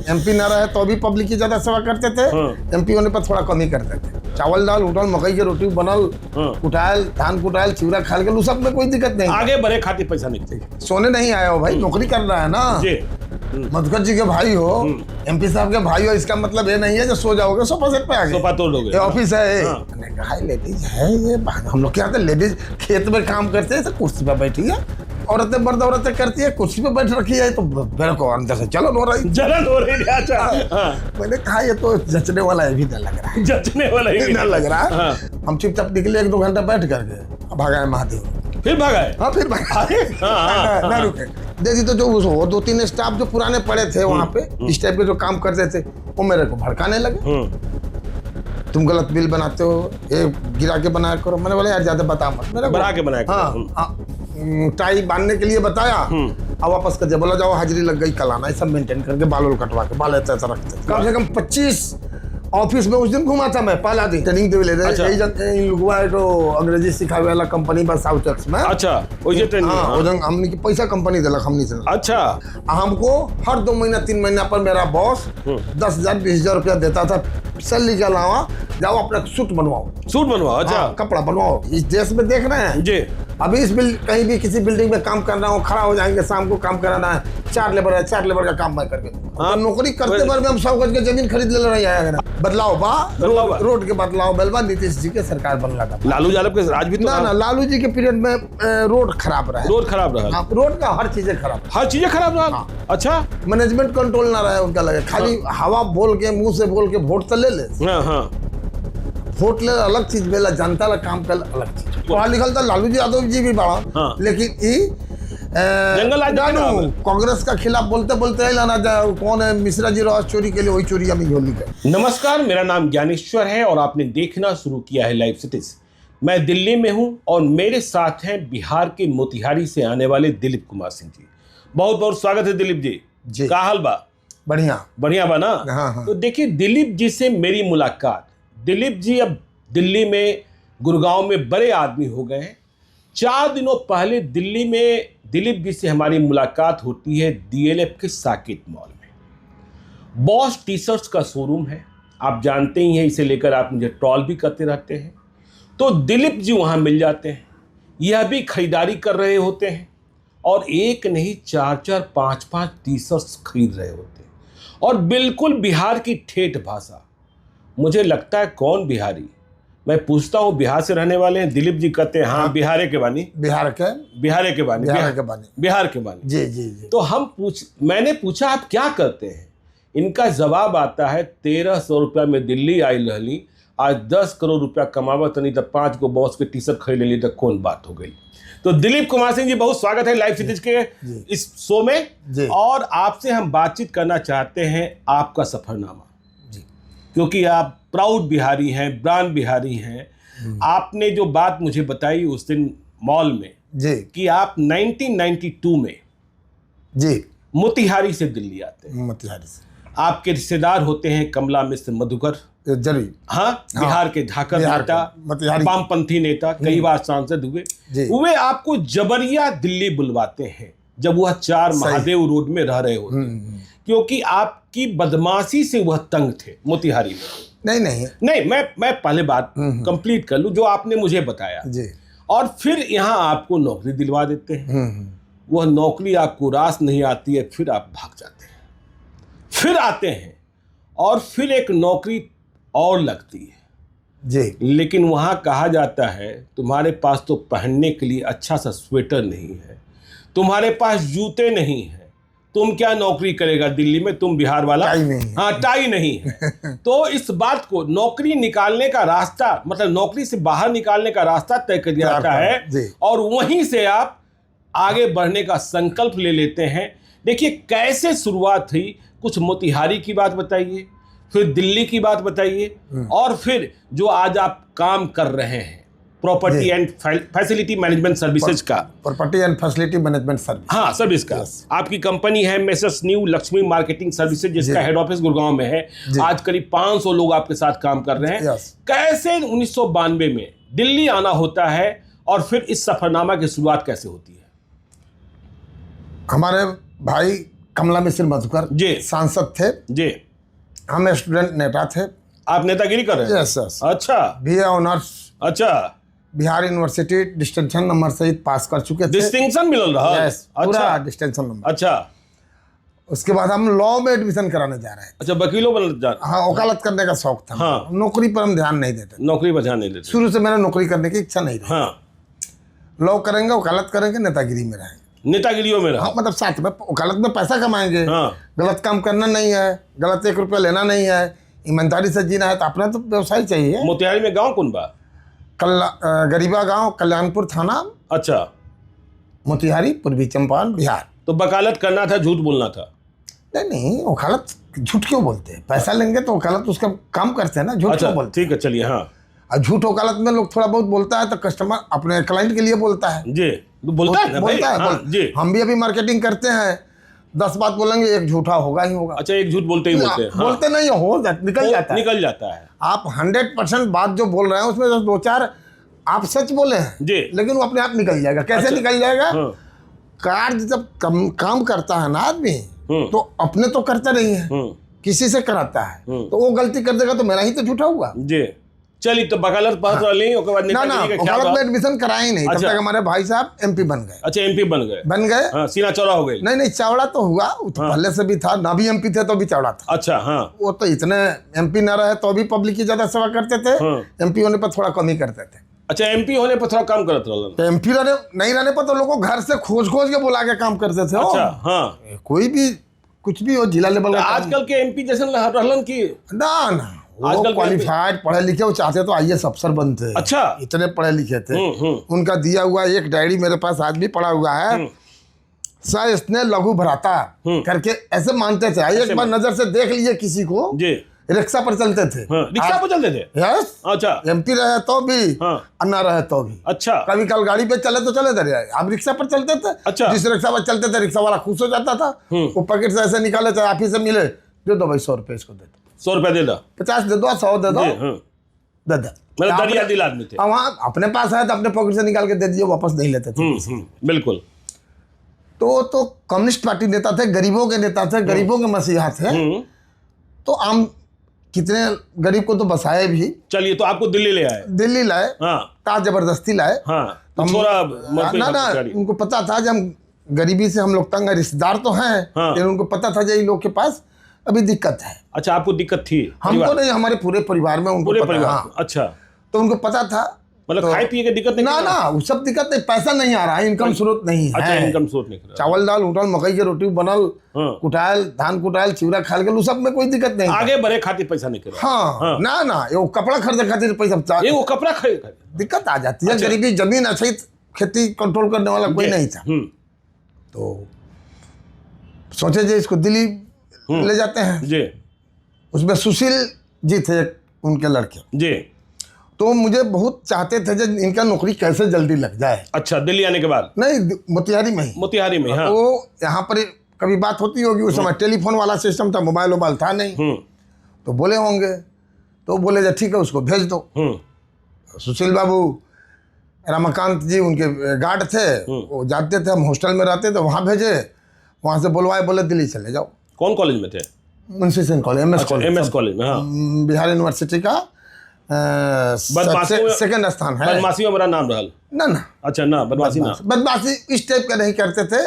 MP ना रहे तो भी पब्लिक की ज्यादा सेवा करते थे। एमपी होने पर थोड़ा कमी करते थे। चावल दाल उठल, मकई की रोटी बनल, कुटायल, धान कुटायल, चिवड़ा खाल के, सब में कोई दिक्कत नहीं। आगे बढ़े खातिर पैसा नहीं चाहिए। सोने नहीं आया हो भाई, नौकरी कर रहा है ना। मधुकर जी के भाई हो, एमपी साहब के भाई हो, इसका मतलब ये नहीं है जो सो जाओगे सोफा सेट पे आ गए। सोफा तोड़ लोगे। ऑफिस है। मैंने कहा लेडीज है ये, हम लोग क्या होते लेडीज खेत में काम करते हैं, कुर्सी पर बैठी है। औरतें मर्द औरतें करती है, कुर्सी पे बैठ रखी है, तो मेरे को अंदर से जलन हो रही। मैंने कहा ये तो जचने वाला है भी नहीं लग रहा है। जचने वाला ही नहीं लग रहा है। हम चुपचाप निकले, 1-2 घंटा बैठ करके भागा महादेव। फिर भागाए? हाँ फिर भागाए। ना रुके। देखिए तो जो 2-3 स्टाफ जो पुराने पड़े थे वहाँ पे, इस टाइप के जो काम करते थे, वो मेरे को भड़काने लगे। तुम गलत बिल बनाते हो, ये गिरा के बनाया करो। मैंने बोला यार ज्यादा बता मत, मेरे बना के बनाया करो। हाँ, टाई बांधने के लिए बताया, अब वापस कर दिया। बोला जाओ हाजिरी लग गई, कल आना। ये सब मेंटेन करके बाल कटवा के बाल ऐसा रखते। कम से कम 25 ऑफिस में उस दिन घुमा था मैं, पहला दिन ट्रेनिंग दे ले रहे। यही लोगवा तो अंग्रेजी सिखावे वाला कंपनी बस साउथ टैक्स में। अच्छा, वो ये ट्रेनिंग। हाँ, वो जंग हमने की पैसा कंपनी दिलक हमनी से। अच्छा, हमको हर 2 महीना 3 महीना पर मेरा बॉस 10,000 20,000 रुपया देता था सैलरी के अलावा। जाओ अपना सूट बनवाओ। सूट बनवाओ। अच्छा, कपड़ा बनवाओ। इस देश में देख रहे हैं जी। अभी इस कहीं भी किसी बिल्डिंग में काम करना हो, खड़ा हो जाएंगे, शाम को काम कराना है, 4 लेबर है, 4 लेबर का काम मैं करके। हाँ, नौकरी करते बार में हम 100 गज के जमीन खरीद ले रहे हैं। बदलाव रोड के बदलाव बेलवा नीतीश जी के सरकार बनला था। लालू यादव के राज भी तो ना लालू जी के पीरियड में रोड खराब रहा। रोड खराब रहा। रोड का हर चीजें खराब, हर चीजें खराब रहा। अच्छा, मैनेजमेंट कंट्रोल ना रहा है उनका। लगे खाली हवा बोल के, मुंह से बोल के वोट तो ले ले। वोट ले अलग चीज, बेला जनता ला काम कर अलग चीज। पढ़ा लिखल था लालू जी यादव जी भी बड़ा, लेकिन कांग्रेस का खिलाफ बोलते बोलते कौन है मिश्रा जी राज चोरी के लिए वही चोरी हमें झोली कर। नमस्कार, मेरा नाम ज्ञानेश्वर है और आपने देखना शुरू किया है लाइव सिटीज। मैं दिल्ली में हूं और मेरे साथ हैं बिहार के मोतिहारी से आने वाले दिलीप कुमार सिंह जी। बहुत बहुत स्वागत है दिलीप जी। का हाल बा? बढ़िया बा ना। हाँ। तो देखिए, दिलीप जी से मेरी मुलाकात, दिलीप जी अब दिल्ली में, गुड़गांव में बड़े आदमी हो गए हैं। 4 दिनों पहले दिल्ली में दिलीप जी से हमारी मुलाकात होती है DLF के साकेत मॉल में। बॉस टी शर्ट्स का शोरूम है, आप जानते ही हैं, इसे लेकर आप मुझे ट्रॉल भी करते रहते हैं। तो दिलीप जी वहाँ मिल जाते हैं, यह भी खरीदारी कर रहे होते हैं और एक नहीं 4-4, 5-5 टी शर्ट्स खरीद रहे होते हैं। और बिल्कुल बिहार की ठेठ भाषा। मुझे लगता है कौन बिहारी, मैं पूछता हूँ बिहार से रहने वाले हैं? दिलीप जी कहते हैं हाँ बिहार के बानी। बिहार के बानी। जी। तो मैंने पूछा आप क्या करते हैं? इनका जवाब आता है 1300 रुपया में दिल्ली आई रहली, आज 10 करोड़ रुपया कमावत नहीं तो 5 को बॉस के टी शर्ट खरीद ली तो कौन बात हो गई। तो दिलीप कुमार सिंह जी, बहुत स्वागत है लाइव सिटीज के इस शो में। और आपसे हम बातचीत करना चाहते हैं आपका सफरनामा, क्योंकि आप प्राउड बिहारी हैं, ब्रांड बिहारी हैं। आपने जो बात मुझे बताई उस दिन मॉल में कि आप 1992 में मोतिहारी से दिल्ली आते हैं। मोतिहारी से आपके रिश्तेदार होते हैं कमला मिश्र मधुकर, हाँ, बिहार के झाकर नेता, वामपंथी नेता, कई बार सांसद हुए। वे आपको जबरिया दिल्ली बुलवाते हैं जब वह 4 महादेव रोड में रह रहे होते हैं, क्योंकि आपकी बदमाशी से वह तंग थे मोतिहारी में। नहीं, मैं पहले बात कंप्लीट कर लूं जो आपने मुझे बताया जी। और फिर यहाँ आपको नौकरी दिलवा देते हैं। वह नौकरी आपको रास नहीं आती है, फिर आप भाग जाते हैं, फिर आते हैं और फिर एक नौकरी और लगती है जी। लेकिन वहाँ कहा जाता है तुम्हारे पास तो पहनने के लिए अच्छा सा स्वेटर नहीं है, तुम्हारे पास जूते नहीं है, तुम क्या नौकरी करेगा दिल्ली में, तुम बिहार वाला, टाई नहीं है। तो इस बात को नौकरी निकालने का रास्ता, मतलब नौकरी से बाहर निकालने का रास्ता तय कर दिया जाता है और वहीं से आप आगे बढ़ने का संकल्प ले लेते हैं। देखिए कैसे शुरुआत हुई, कुछ मोतिहारी की बात बताइए, फिर दिल्ली की बात बताइए, और फिर जो आज आप काम कर रहे हैं property and facility management services का। Property and facility management service, हाँ, सर्विस का। आपकी कंपनी है Messrs new Lakshmi marketing services, जिसका हेड ऑफिस गुड़गांव में है। आज करीब 500 लोग आपके साथ काम कर रहे हैं। कैसे 1992 में दिल्ली आना होता है और फिर इस सफरनामा की शुरुआत कैसे होती है? हमारे भाई कमला मिश्र मधुकर जी। सांसद थे, जी। हम स्टूडेंट नेता थे। आप नेतागिरी कर रहे हैं? Yes yes. अच्छा। बीए ऑनर्स अच्छा। बिहार यूनिवर्सिटी डिस्टिंक्शन नंबर सहित पास कर चुके थे। डिस्टिंक्शन मिल रहा है? यस, पूरा अच्छा। Distinction number. अच्छा। उसके बाद हम लॉ में एडमिशन कराने जा रहे हैं। अच्छा, वकीलों बन जा। हाँ, वकालत करने का शौक था। हाँ। नौकरी पर हम ध्यान नहीं देते, नौकरी पर ध्यान नहीं देते? शुरू से मैंने नौकरी करने की इच्छा नहीं रही। हाँ। लॉ करेंगे, वकालत करेंगे, नेतागिरी में रहेंगे। नेतागिरियों में रहा? हाँ, मतलब साथ में वकालत में पैसा कमाएंगे। हाँ। गलत काम करना नहीं है, गलत 1 रुपया लेना नहीं है, ईमानदारी से जीना है, तो अपना तो व्यवसाय चाहिए। मोतिहारी में गांव कौन बा? गरीबा गांव, कल्याणपुर थाना, अच्छा। मोतिहारी, पूर्वी चंपारण, बिहार। तो वकालत करना था, झूठ बोलना था? नहीं, वकालत झूठ क्यों बोलते हैं? पैसा लेंगे तो वकालत उसका काम करते हैं ना, झूठ अच्छा, क्यों बोलते ठीक है, चलिए। हाँ। हैं? और झूठ वकालत में लोग थोड़ा बहुत बोलता है तो कस्टमर अपने क्लाइंट के लिए बोलता है। जी। बोलता है ना भाई? बोलता है, हाँ, जी। हम भी अभी मार्केटिंग करते हैं, 10 बात बोलेंगे, एक झूठा होगा ही होगा। अच्छा, एक झूठ बोलते ही बोलते हैं? हाँ। बोलते नहीं, निकल जाता है। निकल जाता है। आप 100% बात जो बोल रहे हैं उसमें 2-4 आप सच बोले हैं जी। लेकिन वो अपने आप निकल जाएगा। कैसे अच्छा। निकल जाएगा? हाँ। कार्य जब काम करता है ना आदमी, तो अपने तो करता नहीं है, किसी से कराता है, तो वो गलती कर देगा तो मेरा ही तो झूठा हुआ। जी। चलिए, तो वकालत पास वाली उसके बाद ना, नेतागिरी का क्या वकालत हुआ? में एडमिशन कराया ही नहीं। तब अच्छा। तक हमारे भाई साहब एमपी बन गए। अच्छा, एमपी बन गए? हाँ, सीना चौड़ा हो गई? नहीं, चौड़ा तो हुआ, वो तो पहले से भी था ना, भी एमपी थे तो भी चौड़ा था। अच्छा। हाँ। वो तो इतने एमपी न रहे तो भी पब्लिक की ज्यादा सेवा करते थे, एमपी होने पर थोड़ा कम ही करते थे। अच्छा, एमपी होने पर थोड़ा काम करत रहलन? तो एमपी नहीं रहने पर तो लोगों को घर से खोज के बुला के काम करते थे। अच्छा। हाँ। कोई भी कुछ भी हो, जिला लेवल का काम। आजकल के एमपी जैसे रहलन की? ना, आजकल वो क्वालिफाइड पढ़े लिखे, वो चाहते तो आईएएस अफसर बनते। अच्छा। इतने पढ़े लिखे थे। उनका दिया हुआ एक डायरी मेरे पास आज भी पड़ा हुआ है, सा इसने लघु भ्राता करके ऐसे मानते थे। एक बार नजर से देख लिए किसी को, जी। रिक्शा पर चलते थे। रिक्शा पर चलते थे? यस। अच्छा। एमपी रहे तो भी, अन्ना रहे तो भी। अच्छा। कभी कल गाड़ी पे चले तो चले थे, अब रिक्शा पर चलते थे। अच्छा। जिस रिक्शा पर चलते थे रिक्शा वाला खुश हो जाता था, वो पैकेट से ऐसे निकाले, चाहे ऑफिस से मिले, जो दो भाई 100 रुपये इसको दे दो, 100 रुपया दे दो, 50 दे दो, 100 दे दो, दे दो। मतलब दरिया दिल आदमी थे? वहाँ अपने पास है तो अपने पॉकेट से निकाल के दे दिए, वापस नहीं लेते थे। बिल्कुल। तो कम्युनिस्ट पार्टी नेता थे, गरीबों के नेता थे, गरीबों के मसीहा थे। तो आम कितने गरीब को तो बसाए भी। चलिए, तो आपको दिल्ली ले आए? दिल्ली लाए। हाँ। का जबरदस्ती लाए। हाँ। तो ना, उनको पता था जब गरीबी से हम लोग तंग है, रिश्तेदार तो हैं, लेकिन उनको पता था इन लोग के पास अभी दिक्कत है। अच्छा, आपको दिक्कत थी? हमको नहीं, हमारे पूरे परिवार में उनको पूरे पता। परिवार? हाँ। अच्छा। तो उनको पता था, मतलब खाए पिए की दिक्कत नहीं? ना, वो सब दिक्कत नहीं, पैसा नहीं आ रहा है, इनकम स्रोत नहीं है। अच्छा, इनकम स्रोत नहीं। चावल दाल उठल, मकई की रोटी बनल, कुटायल, धान कुटायल, चिवड़ा खाल के, सब में कोई दिक्कत नहीं। आगे बढ़े खातिर पैसा नहीं कर। हाँ। ना, वो कपड़ा खरीदे खातिर पैसा, ये वो कपड़ा खरीद दिक्कत आ जाती है। गरीबी, जमीन अच्छी, खेती कंट्रोल करने वाला कोई नहीं था। तो सोचे जी इसको दिल्ली ले जाते हैं जी। उसमें सुशील जी थे उनके लड़के जी। तो मुझे बहुत चाहते थे कि इनका नौकरी कैसे जल्दी लग जाए। अच्छा, दिल्ली आने के बाद? नहीं, मोतिहारी में ही। मोतिहारी में? हाँ। वो यहाँ पर कभी बात होती होगी, उस समय टेलीफोन वाला सिस्टम था, मोबाइल था नहीं। तो बोले होंगे, तो बोले जा ठीक है उसको भेज दो। सुशील बाबू, रमाकांत जी उनके गार्ड थे, वो जाते थे, हम हॉस्टल में रहते थे, वहाँ भेजे, वहाँ से बुलवाए, बोले दिल्ली चले जाओ। कौन कॉलेज में थे? Munshi Sen college, MS college में। हाँ। बिहार यूनिवर्सिटी का सेकंड स्थान है। बदमाशी में बड़ा नाम रहल? ना। अच्छा, ना बदमाशी इस टाइप का नहीं करते थे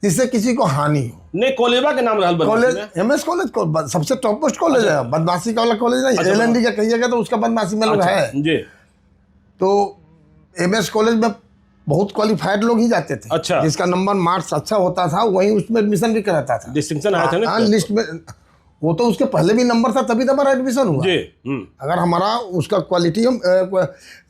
जिससे किसी को हानि हो। नहीं, कॉलेबा के नाम रहल? कॉलेज एमएस कॉलेज सबसे टॉप मोस्ट कॉलेज है, बदमाशी का वाला कॉलेज नहीं। एलएनडी का कहिएगा तो उसका बदमाशी में लोग है जी। तो एमएस कॉलेज में बहुत क्वालिफाइड लोग ही जाते थे। अच्छा। जिसका नंबर मार्क्स अच्छा होता था वही उसमें एडमिशन भी कराता था। डिस्टिंक्शन आया था ना? लिस्ट में वो तो उसके पहले भी नंबर था, तभी तो हमारा एडमिशन हुआ जी। अगर हमारा उसका क्वालिटी हम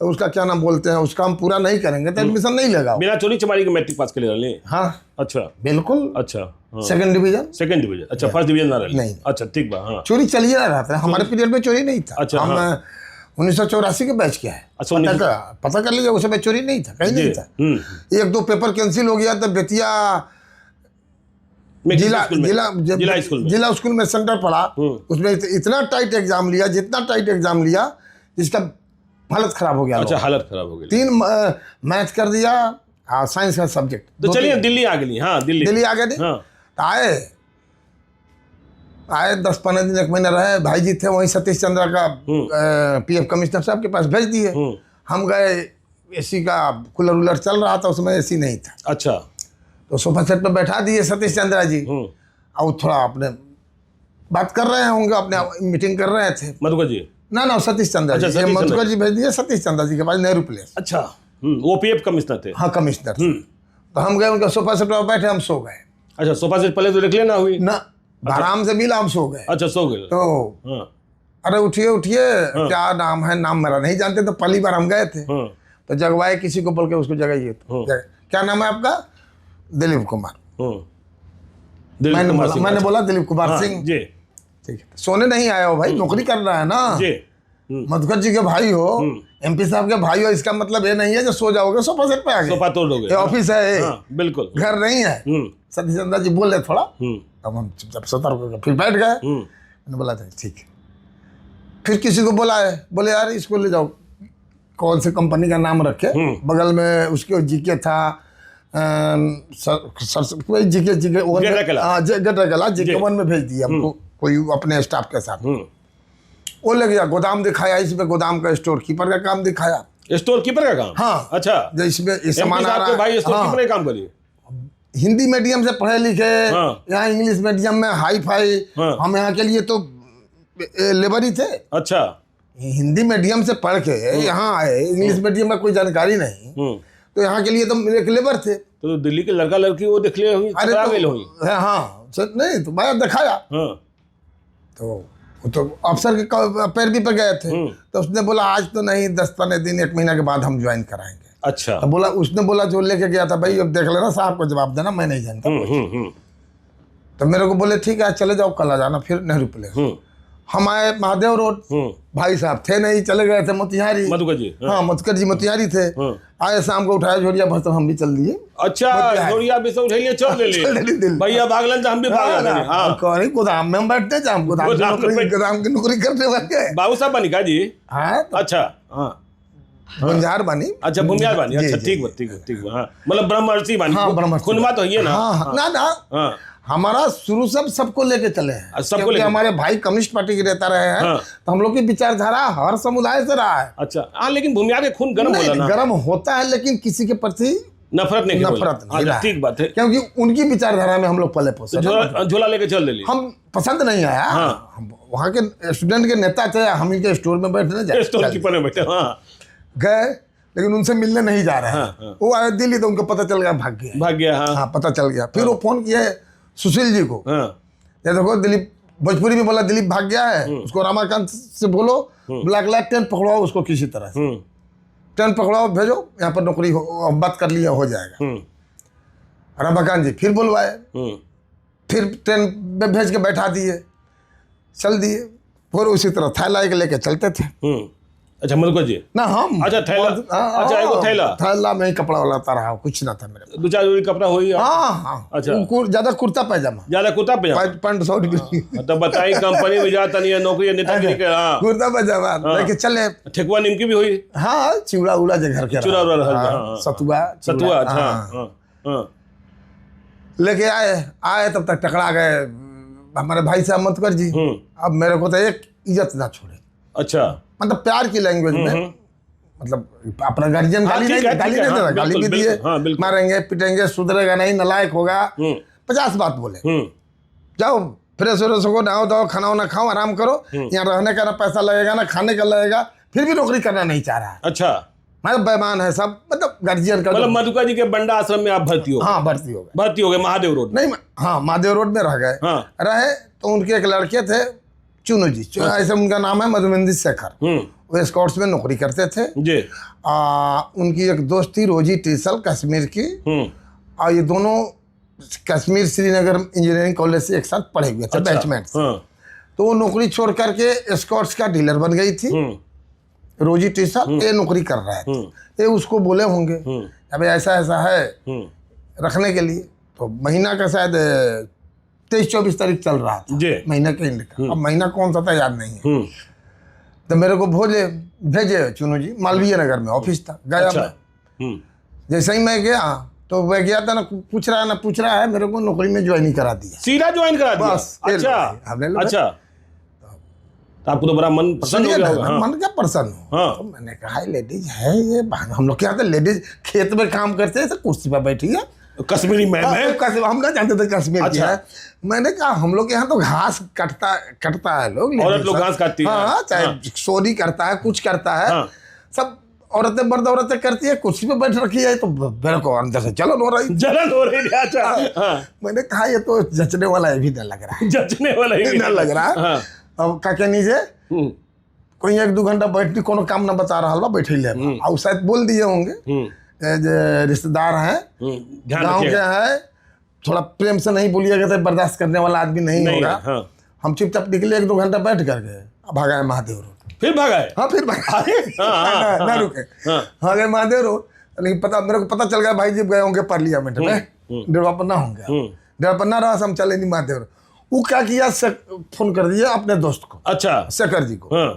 उसका क्या नाम बोलते हैं, उसका हम पूरा नहीं करेंगे तो एडमिशन नहीं लेगा। बिना चोरी चमारी के मैट्रिक पास कर ले? हाँ। अच्छा, बिल्कुल। अच्छा। Second division? अच्छा, फर्स्ट डिवीजन ना रहे? नहीं। अच्छा, ठीक बा। हाँ। चोरी चलिए ना रहा था, हमारे पीरियड में चोरी नहीं था। अच्छा। हम 1984 के बैच किया है। अच्छा, पता कर लीजिए, उस समय चोरी नहीं था, कहीं नहीं था। 1-2 पेपर कैंसिल हो गया तो बेतिया जिला स्कूल में सेंटर पड़ा, उसमें इतना टाइट एग्जाम लिया, जितना टाइट एग्जाम लिया जिसका हालत खराब हो गया। अच्छा, हालत खराब हो गई। 3 मैथ कर दिया, साइंस का सब्जेक्ट। तो चलिए दिल्ली आ गई। हाँ, दिल्ली आ गए। आए आए 10-15 दिन 1 महीना रहे, भाई जी थे वहीं सतीश चंद्रा का पीएफ कमिश्नर साहब के पास भेज दिए। हम गए, एसी का कूलर वूलर चल रहा था, उसमें एसी नहीं था। अच्छा। तो सोफा सेट पे बैठा दिए सतीश चंद्रा जी, और थोड़ा अपने बात कर रहे होंगे, अपने मीटिंग कर रहे थे। मधुकर जी? ना सतीश चंद्रा जी, सतीश मधुकर जी भेज दिए सतीश चंद्रा जी के पास, नेहरू प्लेस। अच्छा। वो पीएफ कमिश्नर थे? हाँ, कमिश्नर थे। तो हम गए उनका सोफा सेट पर बैठे, हम सो गए। अच्छा, सोफा सेट पहले तो देख लेना हुई ना, आराम से मिला, हम सो गए। अच्छा, सो गए। तो अरे उठिए उठिए, क्या नाम है, नाम मेरा नहीं जानते, तो पहली बार हम गए थे। तो जगवाए किसी को, बोल के उसको जगाइए। तो क्या नाम है आपका? दिलीप कुमार। मैंने बोला दिलीप कुमार सिंह जी। ठीक है, सोने नहीं आया हो भाई, नौकरी कर रहा है ना जी। मधुकर जी के भाई हो, एमपी साहब के भाई हो, इसका मतलब ये नहीं है जो सो जाओगे सोफा सेट पे आके, सोफा तोड़ दोगे। ये ऑफिस है, बिल्कुल घर नहीं है। सतीश चंद्रा जी बोल रहे थोड़ा, अब हम चुपचाप सतर्क हो गए, फिर बैठ गए। मैंने बोला था ठीक है। फिर किसी को बोला है, बोले यार इसको ले जाओ, कौन सी कंपनी का नाम रखे, बगल में उसके जीके था, जीके जीके 1 में भेज दिया हमको, कोई अपने स्टाफ के साथ। वो ले गया, गोदाम दिखाया, इसमें गोदाम का स्टोर कीपर का काम दिखाया। स्टोर कीपर का काम? हाँ। अच्छा, जो इसमें ये सामान आ रहा है, भाई स्टोर कीपर का काम करिए। हिंदी मीडियम से पढ़े लिखे, यहाँ इंग्लिश मीडियम में हाई फाई, हम यहाँ के लिए तो लेबर ही थे। अच्छा, हिंदी मीडियम से पढ़ के यहाँ आए, इंग्लिश मीडियम में कोई जानकारी नहीं, तो यहाँ के लिए तो एक लेबर थे। तो दिल्ली के लड़का लड़की वो देख ले हुई? अरे हाँ, नहीं तो मैं दिखाया। तो अफसर के पैरवी पे गए थे, तो उसने बोला आज तो नहीं, 10-15 दिन 1 महीना के बाद हम ज्वाइन कराएंगे। अच्छा। तो बोला, उसने बोला जो लेके गया था, भाई अब देख लेना, साहब को जवाब देना, मैं नहीं जानता। तो मेरे को बोले ठीक है चले जाओ, कल आ जाना फिर नेहरू प्लेस। हम आए महादेव रोड, भाई साहब थे नहीं, चले गए थे मोतिहारी। मधुकर जी? हाँ, मधुकर जी मोतिहारी थे। आए शाम को, उठाया झोरिया भर, तो हम भी चल दिए। अच्छा, झोरिया भी सब उठाइए, चल ले भैया, भागलन तो हम भी भाग गए। हाँ, कौन गोदाम में हम बैठते थे, हम गोदाम की नौकरी करने वाले। बाबू साहब बनी का जी? हाँ। अच्छा, हाँ, भुंजार बानी। अच्छा, भुंजार बानी। अच्छा, ठीक है। मतलब ब्रह्मर्षि बानी। हाँ, ब्रह्मर्षि। खुनमा तो ये ना ना हमारा शुरू से सबको लेके चले हैं, क्योंकि हमारे भाई कम्युनिस्ट पार्टी के नेता रहे हैं। तो हम लोग की विचारधारा हर समुदाय से रहा है। अच्छा, हाँ, लेकिन भूमियार के खून गर्म होला ना? गर्म होता है, लेकिन किसी के प्रति नफरत नहीं। ठीक बात है, क्योंकि उनकी विचारधारा में हम लोग पले पोसे। झोला लेके चल दिल्ली, हम पसंद नहीं आया। वहाँ के स्टूडेंट के नेता थे, हम इनके स्टोर में बैठे, स्टोर कीपर में बैठे गए, लेकिन उनसे मिलने नहीं जा रहे हैं। वो आए दिल्ली, तो उनको पता चल गया, भाग गया। हाँ, पता चल गया। फिर वो फोन किया सुशील जी को, ये देखो दिलीप, भोजपुरी में बोला दिलीप भाग गया है, उसको रमाकांत से बोलो, ब्लैक लाइट ट्रेन पकड़वाओ उसको, किसी तरह से ट्रेन पकड़वाओ, भेजो यहाँ पर, नौकरी बात कर लिया, हो जाएगा। रमाकांत जी फिर बुलवाए, फिर ट्रेन में भेज के बैठा दिए, चल दिए। फिर उसी तरह थैला एक लेके चलते थे। अच्छा, मधुकर जी? ना हम, अच्छा थैला, अच्छा एगो थैला में ही कपड़ा वाला रहा, कुछ ना था मेरे, 2-4 जोड़ी कपड़ा हो ही। हाँ। अच्छा, ज्यादा कुर्ता पैजामा, पैंट शर्ट भी। तो बताई कंपनी में जाता नहीं है, नौकरी नेतागिरी के। हाँ, कुर्ता पैजामा लेके चले। ठेकुआ निमकी भी हुई? हाँ, चिवड़ा उड़ा जो घर के, सतुआ लेके आए। तब तक टकरा गए हमारे भाई साहब मधुकर जी। अब मेरे को तो एक इज्जत ना छोड़े। अच्छा, मतलब प्यार की लैंग्वेज में, मतलब अपना गार्जियन गाली नहीं देता, गाली भी दिए, मारेंगे पीटेंगे, सुधरेगा नहीं, नालायक होगा, 50 बात बोले। जाओ फ्रेश हो, नहाओ धो, खाना वाना खाओ, आराम करो, यहाँ रहने का ना पैसा लगेगा ना खाने का लगेगा, फिर भी नौकरी करना नहीं चाह रहा। अच्छा, मतलब बेईमान है सब, मतलब गार्जियन का। मतलब मधुकर जी के बंडा आश्रम में आप भर्ती हो? हाँ, भर्ती हो गए महादेव रोड नहीं। हाँ, महादेव रोड में रह गए। रहे तो उनके एक लड़के थे, चुनू जी, ऐसे उनका नाम है, मधुमेंद्र शेखर। वो स्काउट्स में नौकरी करते थे जी। उनकी एक दोस्त थी रोजी टीसल, कश्मीर की, और ये दोनों कश्मीर श्रीनगर इंजीनियरिंग कॉलेज से एक साथ पढ़े हुए थे, बैचमेट। तो वो नौकरी छोड़ करके स्काउट्स का डीलर बन गई थी, रोजी टीसल। ये नौकरी कर रहा है, ये उसको बोले होंगे अभी ऐसा है रखने के लिए। तो महीना का शायद 23-24 तारीख चल रहा था महीना के एंड का। अब महीना कौन सा था याद नहीं है। तो मेरे को भेजे चुनू जी, मालवीय नगर में ऑफिस था, गया मैं। जैसे ही मैं गया तो वह गया था ना, पूछ रहा है मेरे को, नौकरी में ज्वाइन करा दिया, सीधा ज्वाइन करा दिया। बस, ले लो अच्छा भाई, हमने लो भाई। अच्छा, तो आपको तो बड़ा मन प्रसन्न हो सुनिए गया ना, होगा। हाँ मन क्या प्रसन्न हो। हाँ। तो मैंने कहा लेडीज है ये, हम लोग क्या, लेडीज खेत में काम करते हैं, कुर्सी पर बैठी है, कश्मीरी मैम है। हम ना जानते थे कश्मीर की अच्छा। है। मैंने कहा हम लोग के यहाँ तो घास कटता है लोग, औरत लोग घास काटती है। हाँ, चाहे हाँ। चोरी करता है, कुछ करता है, हाँ। सब औरतें मर्द औरतें करती है, कुर्सी पे बैठ रखी है, तो मेरे को अंदर से जलन हो रही। जलन हो रही है। अच्छा हाँ। मैंने कहा ये तो जचने वाला है भी डर लग रहा है, जचने वाला ही डर लग रहा है। हाँ। अब का नीचे कोई 1-2 घंटा बैठनी, कोनो काम ना बता रहा बैठे ले, और शायद बोल दिए होंगे जे रिश्तेदार हैं, ध्यान गाँव के रखिएगा। हैं, थोड़ा प्रेम से नहीं बोलिएगा तो बर्दाश्त करने वाला आदमी नहीं होगा। हाँ। हम चुपचाप निकले, 1-2 घंटा बैठ करके अब भागा महादेव रोड। फिर भागाए। हाँ फिर भागा, हाँ, ना रुके, हाँ। भागे महादेव रोड। लेकिन मेरे को पता चल गया भाई जी गए होंगे पार्लियामेंट में, डेढ़वा पन्ना होंगे, डेढ़वा पन्ना रहा, हम चले नहीं महादेव रोड। वो क्या किया, फोन कर दिया अपने दोस्त को, अच्छा शेखर जी को, हाँ।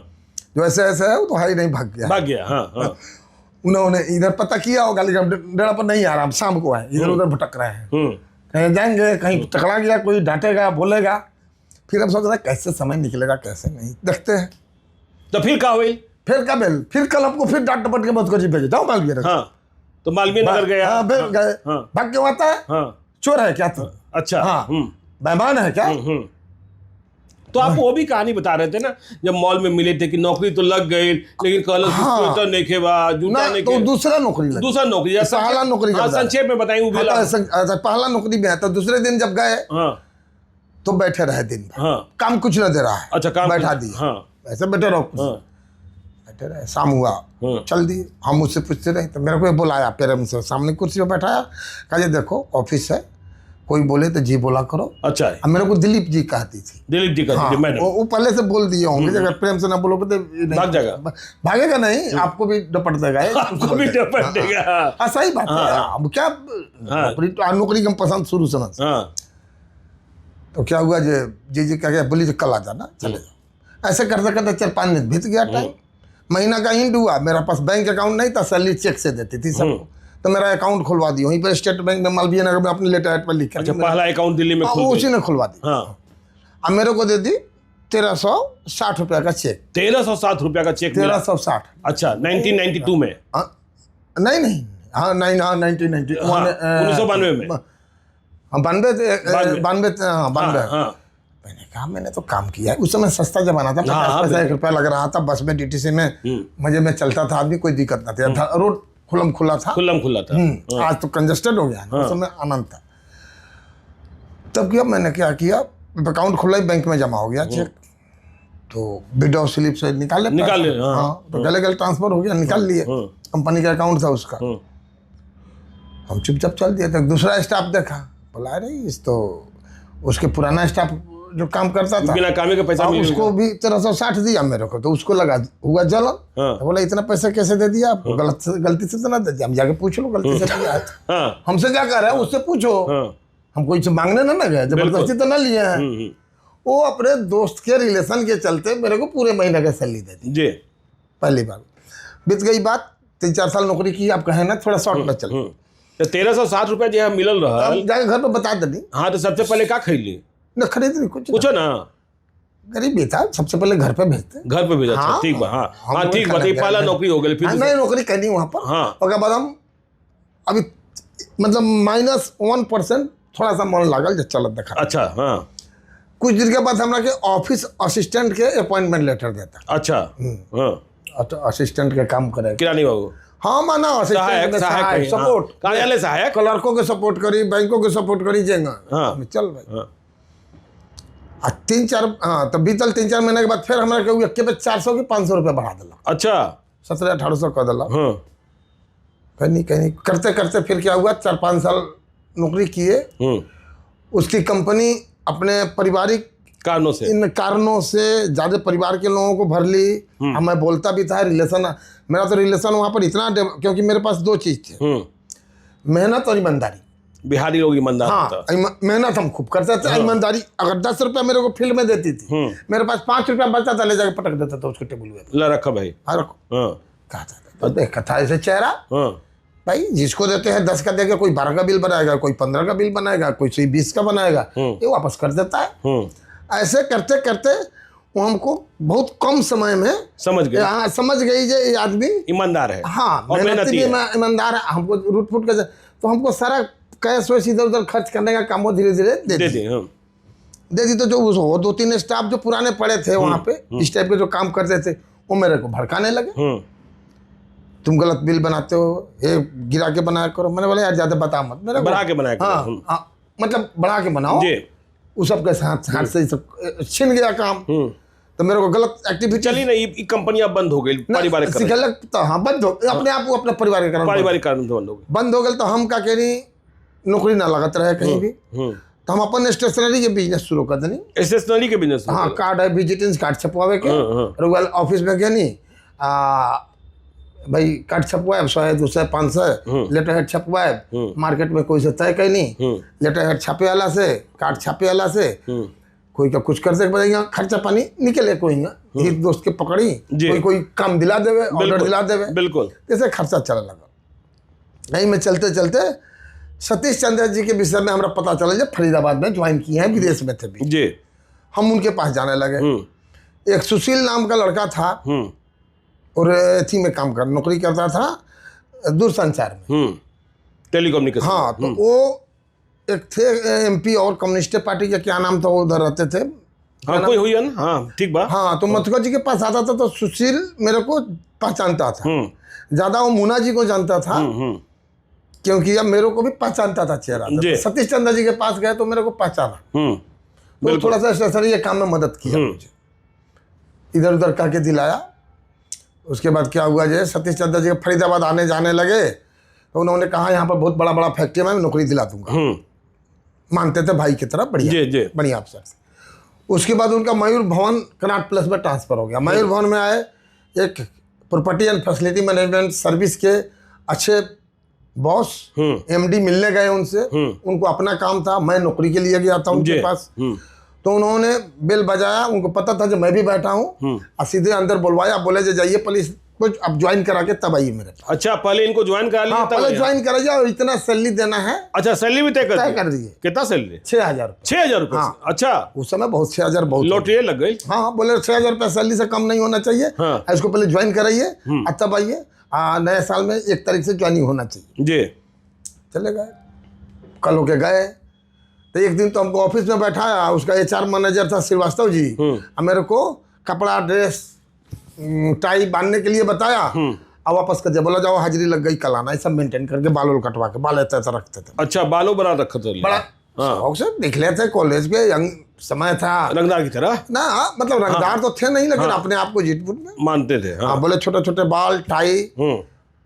जो ऐसे ऐसे है, वो तो हाई नहीं भाग गया। भाग गया। हाँ हाँ। उन्होंने इधर पता किया होगा, लेकिन डेढ़ा पर नहीं आ रहा, हम शाम को आए, इधर उधर भटक रहे हैं, कहीं जाएंगे, कहीं टकरा गया, कोई डांटेगा बोलेगा। फिर हम सोच रहे कैसे समय निकलेगा, कैसे नहीं, देखते हैं। तो फिर क्या हुई? फिर कब फिर कल हमको फिर डांट डपट के मत करिए, भेजे जाओ मालवीय नगर। हाँ, तो मालवीय नगर गया। हाँ फिर गए, हाँ। भाग क्यों आता है, हाँ। चोर है क्या तू, अच्छा। हाँ मेहमान है क्या। तो आप वो भी कहानी बता रहे थे ना, जब मॉल में मिले थे कि नौकरी तो लग गई, लेकिन कल स्वेटर नहीं खेबा, जूता ना नहीं तो खेबा, दूसरा नौकरी लगा, दूसरा नौकरी। पहला नौकरी हाँ, करता है। संक्षेप में बताएं। वो भी हाँ, तो पहला नौकरी में है, तो दूसरे दिन जब गए हाँ तो बैठे रहे दिन भर, हाँ। काम कुछ न दे रहा है, अच्छा, काम बैठा कुछ- दिया, हाँ। ऐसे बैठे रहो, हाँ। बैठे रहे, शाम हुआ, चल दिए। हम मुझसे पूछते रहे, तो मेरे को ये बुलाया, पेरम से सामने कुर्सी पर बैठाया, कहा ये देखो ऑफिस है, कोई बोले तो जी बोला करो। अच्छा, अब मेरे को दिलीप जी कहती थी, दिलीप जी का हाँ, मैडम। वो पहले से बोल दिए होंगे, अगर प्रेम से ना बोलोगे तो ये नहीं भाग जाएगा। भागेगा नहीं, आपको भी डपट देगा, आपको भी डपट देगा। हाँ सही बात है। अब क्या नौकरी का पसंद शुरू से ना। हाँ। तो क्या हुआ, जी कह गया, बोली कल आ जाना, चले जाओ। ऐसे करते करते 4-5 दिन बीत गया टाइम, महीना का एंड हुआ, मेरा पास बैंक अकाउंट नहीं था, सैलरी चेक से देती थी सबको, तो मेरा अकाउंट खुलवा दी वहीं पर स्टेट बैंक में, मालवीय नगर में, अपने लेटर हेड पर लिख अच्छा, पहला अकाउंट दिल्ली में खुल उसी ने खुलवा दी। हाँ। अब मेरे को दे दी 1360 रुपया का चेक, 1360 रुपया का चेक मिला। 1360। अच्छा, 1992 में। नहीं हाँ 1992 में, 1992 में। हाँ 92 हाँ 92। हाँ। मैंने कहा मैंने तो काम किया है, उस समय सस्ता जमाना था, 50 पैसा 1 रुपया लग रहा था, बस में डीटीसी में मजे में चलता था आदमी, कोई दिक्कत नहीं थी, रोड खुला था। खुला था। आज तो कंजस्टेड हो गया, उस समय आनंद था। तब किया मैंने, क्या किया, अकाउंट खुला ही बैंक में जमा हो गया चेक, तो विड्रॉ स्लिप से निकाल ले। हाँ, तो गले ट्रांसफर हो गया, निकाल लिए, कंपनी का अकाउंट था उसका। हम चुपचाप चल दिए, तो दूसरा स्टाफ देखा, बोला अरे इस तो उसके पुराना स्टाफ जो काम करता था, बिना कामे का पैसा मिल उसको भी 1360 दिया मेरे को, तो उसको लगा हुआ जलन। तो बोला इतना पैसा कैसे दे दिया आपको, गलती से तो ना दे दिया, हम जाके पूछ लो गलती से दिया है तो। हमसे क्या कर रहा है, उससे पूछो, हम कोई मांगने ना गए, जबरदस्ती तो ना लिए हैं। वो अपने दोस्त के रिलेशन के चलते मेरे को पूरे महीने का सैलरी दे दी जी, पहली बार। बीत गई बात, 3-4 साल नौकरी की, आप कहें ना थोड़ा शॉर्ट में चल। तो 1360 रुपया जो है मिलल रहा, जाके घर पे बता देनी। हाँ, तो सबसे पहले क्या खरीद न खरीद नहीं कुछ ना, गरीबी था, सबसे पहले घर पे भेजते, घर पे भेजा। हाँ, ठीक बा। हाँ ठीक बात, पहला नौकरी हो गई, फिर नई नौकरी करनी वहाँ पर। हाँ। उसके बाद हम अभी मतलब -1% थोड़ा सा मन लागल, जब चलत देखा। अच्छा। हाँ। कुछ दिन के बाद हमरा के ऑफिस असिस्टेंट के अपॉइंटमेंट लेटर देता। अच्छा। हाँ, असिस्टेंट के काम करे, किरानी बाबू। हाँ माना असिस्टेंट सहायक सपोर्ट, कार्यालय सहायक, क्लर्कों के सपोर्ट करी, बैंकों के सपोर्ट करी, जेंगा। हाँ। चल भाई। 3-4 हाँ, तब बीतल 3-4 महीने के बाद फिर हमरा के 400 की 500 रुपया बढ़ा दिला। अच्छा, 1700-1800 कर दिला। हाँ। कहीं करते करते फिर क्या हुआ, 4-5 साल नौकरी किए, उसकी कंपनी अपने पारिवारिक कारणों से, इन कारणों से ज्यादा परिवार के लोगों को भर ली। मैं बोलता भी था, रिलेशन मेरा तो रिलेशन वहाँ पर इतना, क्योंकि मेरे पास 2 चीज थे, मेहनत और ईमानदारी। बिहारी लोग ईमानदार होता। हाँ, मेहनत हम खूब करते थे, ईमानदारी। अगर 10 रुपया मेरे को फील्ड में देती थी, मेरे पास 5 रुपया बचता था, ले जाके पटक देता था उसके टेबल पे। ला रखा भाई। हाँ रखो, हाँ। कहा था तो देखा था ऐसे चेहरा, भाई जिसको देते हैं 10 का देगा, कोई 12 का बिल बनाएगा, कोई 15 का बिल बनाएगा, कोई 20 का बनाएगा, ये वापस कर देता है। ऐसे करते करते वो हमको बहुत कम समय में समझ गए। हाँ, समझ गई जे ये आदमी ईमानदार है। हाँ और मेहनती भी ईमानदार है, हमको रूट फूट कर, तो हमको सारा कैश वैश इधर उधर खर्च करने का काम वो धीरे धीरे दे दी। दे दी तो जो वो 2-3 स्टाफ जो पुराने पड़े थे वहाँ पे इस टाइप के जो काम करते थे, वो मेरे को भड़काने लगे, तुम गलत बिल बनाते हो, ये गिरा के बनाया करो। मैंने बोला यार ज्यादा बता मत, मेरे बढ़ा के बनाया करो। हाँ, मतलब बढ़ा के बनाओ। उस सब के हाथ से सब छिन गया काम, तो मेरे को गलत एक्टिविटी चली नहीं, कंपनियां बंद हो गई, पारिवारिक तो हाँ बंद हो, अपने आप को अपने पारिवारिक कारण बंद हो गई। बंद हो गए तो हम क्या कह रही, नौकरी ना लगत रहे कहीं भी, तो हम अपन स्टेशनरी के बिजनेस शुरू कर देनी। स्टेशनरी के बिजनेस, हाँ कार्ड है, विजिटिंग कार्ड छपवावे के, रोगल ऑफिस में गए नहीं, भाई कार्ड छपवाए 100 200 500 लेटर हेड छपवाए, मार्केट में कोई से तय कहीं नहीं, लेटर हेड छापे वाला से, कार्ड छापे वाला से कोई का कुछ कर पड़ेगा, खर्चा पानी निकले, कोई हित दोस्त के पकड़ी, कोई काम दिला देवे, ऑर्डर दिला देवे, बिल्कुल जैसे खर्चा चलने लगा। नहीं में चलते चलते सतीश चंद्र जी के विषय में हमारा पता चला, जब फरीदाबाद में ज्वाइन किए हैं, विदेश में थे भी जी, हम उनके पास जाने लगे। एक सुशील नाम का लड़का था और थी में काम कर नौकरी करता था दूरसंचार में, टेलीकम्युनिकेशन। हाँ तो वो एक थे एमपी और कम्युनिस्ट पार्टी का क्या नाम था, वो उधर रहते थे। हाँ कोई हुई है ना, हाँ ठीक बात। हाँ तो मथुरा जी के पास आता था, तो सुशील मेरे को पहचानता था ज्यादा, वो मुन्ना जी को जानता था क्योंकि अब मेरे को भी पहचानता था चेहरा। सतीश चंद्र जी के पास गए तो मेरे को पहचाना, तो थोड़ा सा स्टेशनरी के काम में मदद किया मुझे, इधर उधर करके दिलाया। उसके बाद क्या हुआ, जो सतीश चंद्र जी फरीदाबाद आने जाने लगे, तो उन्होंने कहा यहाँ पर बहुत बड़ा बड़ा फैक्ट्री में मैं नौकरी दिला दूंगा, मानते थे भाई की तरह, बढ़िया बढ़िया अफसर से। उसके बाद उनका मयूर भवन कनाट प्लस में ट्रांसफर हो गया। मयूर भवन में आए, एक property and facility management service के अच्छे बॉस एमडी मिलने गए उनसे, उनको अपना काम था, मैं नौकरी के लिए गया था उनके पास। तो उन्होंने बेल बजाया, उनको पता था जो मैं भी बैठा हूँ, और सीधे अंदर बुलवाया, बोले जो जाइए पुलिस कुछ अब ज्वाइन करा के तब आइए मेरे पास। अच्छा पहले इनको ज्वाइन करा लिया? हाँ, पहले ज्वाइन करा जाए और इतना सैलरी देना है। अच्छा सैलरी भी तय कर दीजिए। कितना सैलरी? 6,000 रुपये। हाँ। अच्छा उस समय बहुत 6,000 बहुत लॉटरी लग गई। हाँ बोले 6,000 रुपये सैलरी से कम नहीं होना चाहिए। हाँ। इसको पहले ज्वाइन कराइए और तब आइए, नए साल में 1 तारीख से ज्वाइनिंग होना चाहिए जी। चले गए, कल होके गए, तो एक दिन तो हमको ऑफिस में बैठाया, उसका HR मैनेजर था श्रीवास्तव जी, मेरे को कपड़ा ड्रेस टाई बांधने के लिए बताया, और वापस कर दिया, बोला जाओ हाजिरी लग गई कल आना, ये सब मेंटेन करके बाल कटवा के, बाल ऐसा रखते थे। अच्छा बालों बना रखा था, बड़ा शौक से दिख लेते, कॉलेज के यंग समय था, रंगदार की तरह ना, मतलब रंगदार तो थे नहीं, लेकिन अपने आप को जीतपुर में मानते थे। हाँ बोले छोटे छोटे बाल टाई,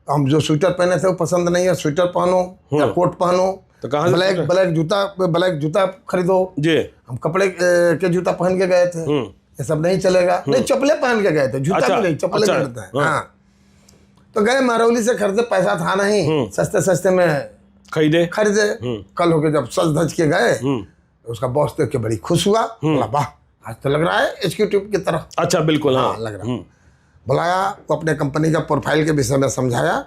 हम जो स्वेटर पहने थे वो पसंद नहीं है, स्वेटर पहनो या कोट पहनो, तो कहाँ ब्लैक जूता खरीदो जी। हम कपड़े के जूता पहन के गए थे, ये सब नहीं चलेगा। नहीं चप्पलें पहन के गए थे, जूता भी नहीं, चप्पलें पहनते हैं। हाँ तो गए, महरौली से खरीदे, पैसा था नहीं, सस्ते सस्ते में खरीदे। कल होके जब सज धज के गए, उसका बॉस देख के बड़ी खुश हुआ, बोला वाह आज तो लग रहा है एग्जीक्यूटिव की तरह। अच्छा बिल्कुल हाँ लग रहा। बुलाया, वो अपने कंपनी का प्रोफाइल के विषय में समझाया,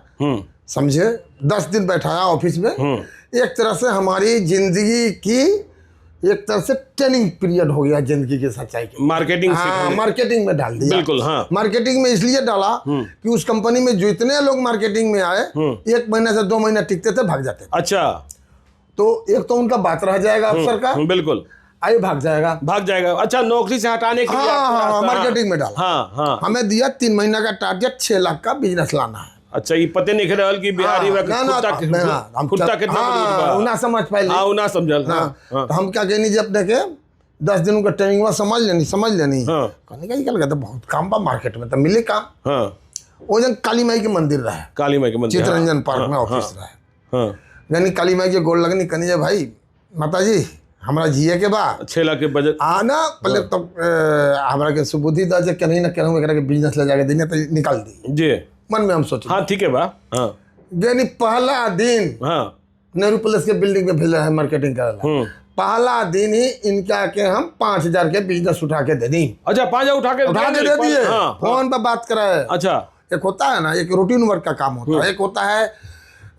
समझे, 10 दिन बैठाया ऑफिस में। एक तरह से हमारी जिंदगी की एक तरह से ट्रेनिंग पीरियड हो गया जिंदगी की सच्चाई की। मार्केटिंग मार्केटिंग में डाल दिया। बिल्कुल हाँ। मार्केटिंग में इसलिए डाला कि उस कंपनी में जितने लोग मार्केटिंग में आए, 1 महीने से 2 महीने टिकते थे, भाग जाते थे। अच्छा तो एक तो उनका बात रह जाएगा अफसर का, बिल्कुल आइए भाग जाएगा। अच्छा नौकरी से हटाने के लिए मार्केटिंग में डाला। हमें दिया 3 महीना का टारगेट, 6 लाख का बिजनेस लाना है। अच्छा ये पते नहीं खेल कि बिहारी ना समझ पाए, ना समझल। तो हम क्या कहनी जी अपने के 10 दिनों का ट्रेनिंग हुआ, समझ लेनी कहने का निकल गया, तो बहुत काम बा मार्केट में, तो मिले काम। वो जन काली माई के मंदिर रहा, काली माई के मंदिर चितरंजन पार्क में ऑफिस रहा, यानी काली माई के गोल लगनी, कहनी भाई माता जी हमारा जिए के बाद 6 लाख के बजट आना, पहले तो हमारा के सुबुद्धि दा जे कहीं ना कहीं बिजनेस ले जाके देने, तो निकाल दी जी मन में हम सोचे। हाँ ठीक है बा। हाँ यानी पहला दिन नेहरू प्लेस के बिल्डिंग में भेजा है मार्केटिंग करला, पहला दिन ही इनका के हम 5,000 के बिजनेस उठा के दे दी। अच्छा 5,000 उठा के दे दिए। फोन पर बात कराए। अच्छा एक होता है ना, एक रूटीन वर्क का काम होता है, एक होता है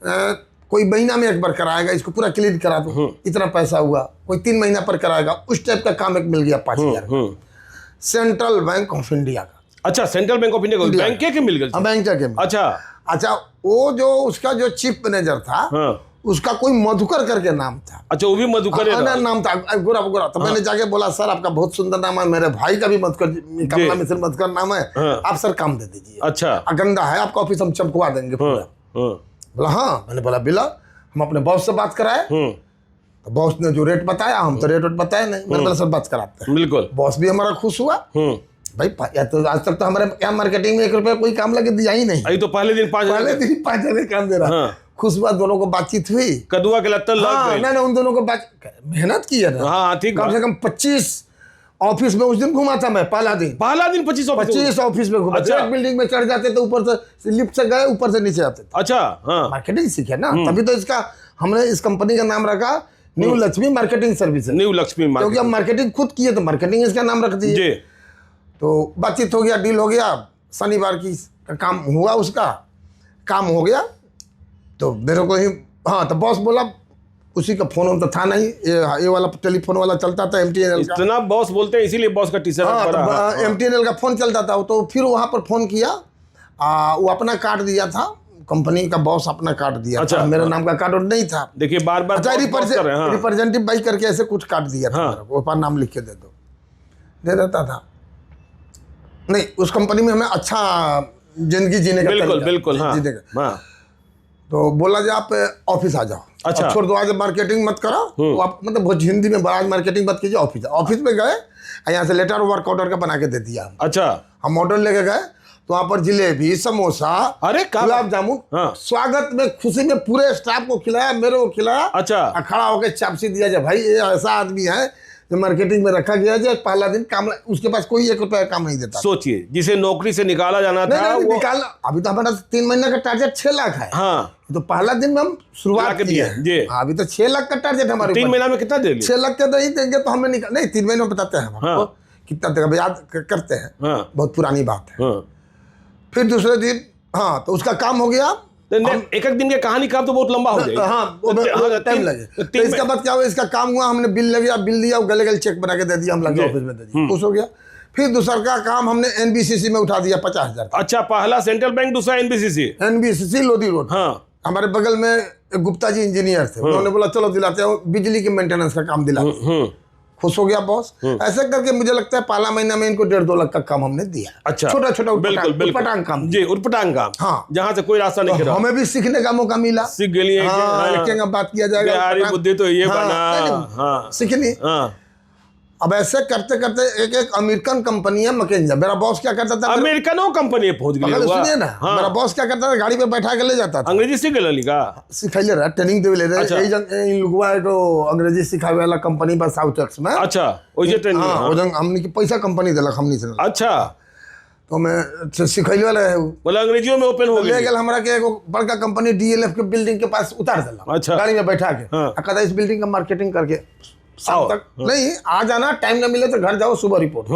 कोई महीना में एक बार कराएगा, इसको पूरा क्लियर करा दो, इतना पैसा हुआ। कोई 3 महीना पर कराएगा, उस टाइप का काम एक मिल गया 5,000। सेंट्रल बैंक ऑफ इंडिया का। अच्छा, सेंट्रल बैंक ऑफ इंडिया का बैंक के मिल गए? बैंक के। अच्छा, वो जो उसका जो चीफ मैनेजर था, उसका कोई मधुकर करके नाम था। अच्छा, वो भी मधुकर नाम था, गोरा गोरा। तो मैंने जाके बोला, सर आपका बहुत सुंदर नाम है, मेरे भाई का भी मधुकर, कमला मिश्र मधुकर नाम है, आप सर काम दे दीजिए। अच्छा, गंदा है आपका ऑफिस, हम चमकवा देंगे पूरा। बोला हाँ। मैंने बोला बिला, हम अपने बॉस से बात कराए। तो बॉस ने जो रेट बताया, हम तो रेट बताया नहीं। मैंने बोला सर बात कराते हैं। बिल्कुल। बॉस भी हमारा खुश हुआ। भाई तो आज तक तो हमारे यहाँ मार्केटिंग में 1 रुपया कोई काम लगे दिया ही नहीं। तो पहले दिन 5,000 काम दे रहा। खुश हुआ, दोनों को बातचीत हुई, कदुआ के लत्तर लग गए। ना उन दोनों को मेहनत की है ना। हाँ ठीक। कम से कम 25 ऑफिस में उस दिन घुमा था मैं। पहला दिन 25 ऑफिस में घुमा। एक बिल्डिंग में चढ़ जाते थे, ऊपर से लिफ्ट से गए, ऊपर से नीचे आते थे। अच्छा, मार्केटिंग सीखे ना, तभी तो इसका हमने इस कंपनी का नाम रखा new Lakshmi marketing service. New Lakshmi, क्योंकि हम मार्केटिंग खुद किए तो मार्केटिंग इसका नाम रख दिए। तो बातचीत हो गया, डील हो गया, शनिवार की काम हुआ, उसका काम हो गया। तो मेरे को ही तो बॉस बोला, उसी का फोन तो था नहीं, ये वाला टेलीफोन वाला चलता था MTNL का। इतना बॉस बोलते हैं इसीलिए बॉस का टी-शर्ट MTNL का फोन चलता था। तो फिर वहाँ पर फोन किया, वो अपना कार्ड दिया था, कंपनी का बॉस अपना कार्ड दिया। अच्छा, था मेरे नाम का कार्ड नहीं था। देखिए बार बार रिप्रेजेंटेटिव भाई करके ऐसे कुछ कार्ड दिया था, वो पर नाम लिख के दे दो, दे देता था। नहीं, उस कंपनी में हमें अच्छा जिंदगी जीने का बिल्कुल जीने का। तो बोला जी आप ऑफिस आ जाओ। अच्छा, छोड़ दो, आज मार्केटिंग मत करो, तो आप मतलब बहुत हिंदी में आज मार्केटिंग मत कीजिए, ऑफिस में गए, यहाँ से लेटर वर्क ऑर्डर का बना के दे दिया। अच्छा, हम ऑर्डर लेके गए, तो वहाँ पर जिलेबी, समोसा, अरे गुलाब जामुन, स्वागत में खुशी में पूरे स्टाफ को खिलाया, मेरे को खिलाया। अच्छा, खड़ा होकर चापसी दिया जाए, भाई ये ऐसा आदमी है जो मार्केटिंग में रखा गया है, पहला दिन काम, उसके पास कोई 1 रुपया काम नहीं देता। सोचिए, जिसे नौकरी से निकाला जाना था, वो निकाला। अभी तो हमारा 3 महीने का टारगेट 6 लाख है। तो पहला दिन में हम शुरुआत किए। अभी तो 6 लाख का टारगेट हमारे। 3 महीना में कितना दे 6 लाख का नहीं देंगे तो हमें निकाल नहीं, 3 महीने में बताते हैं हमको कितना देगा, याद करते हैं, बहुत पुरानी बात है। फिर दूसरे दिन तो उसका काम हो गया। एक दिन के कहानी का तो बहुत लंबा हो जाएगा, टाइम लगे। तो इसका बाद क्या हुआ, इसका काम हुआ, हमने बिल लगे, बिल दिया, गले गले चेक बना के दे दिया, हम लगे ऑफिस में दे दिया, खुश हो गया। फिर दूसरा का काम हमने NBCC में उठा दिया 50,000। अच्छा, पहला सेंट्रल बैंक, दूसरा NBCC लोधी रोड। हमारे बगल में गुप्ता जी इंजीनियर थे, उन्होंने बोला चलो दिलाते हैं, बिजली के मेंटेनेंस का काम दिलाते। खुश हो गया बॉस। ऐसे करके मुझे लगता है पहला महीना में इनको 1.5-2 लाख का काम हमने दिया। अच्छा, छोटा छोटा उटपटांग काम जी, उटपटांग काम। जहाँ से कोई रास्ता नहीं गिरा, हमें भी सीखने का मौका मिला। सीख गए, बात किया जाएगा, बुद्धि तो ये बना सीखनी। अब ऐसे करते करते एक अमेरिकन कंपनी है मैकेंजी। मेरा बॉस क्या करता था, अमेरिकनो कंपनी पहुंच गई। सुनिए ना, मेरा बॉस क्या करता था, गाड़ी पे बैठा के ले जाता था। अंग्रेजी सीख लिखा, सिखाई रहा, ट्रेनिंग दे ले रहे। इन लोगों को अंग्रेजी सिखावे वाला कंपनी बस साउथ एक्स में। अच्छा, ओजे ट्रेनिंग हमने की पैसा कंपनी देलक, हमनी से। अच्छा, तो मैं सिखैले वाला है, बोला अंग्रेजियों में ओपन हो गया। ले गेल हमरा के एगो बड़का कंपनी DLF के बिल्डिंग के पास उतार देला। अच्छा, गाड़ी में बैठा के कहता इस बिल्डिंग का मार्केटिंग करके शाम तक नहीं आ जाना, टाइम ना मिले तो घर जाओ, सुबह रिपोर्ट।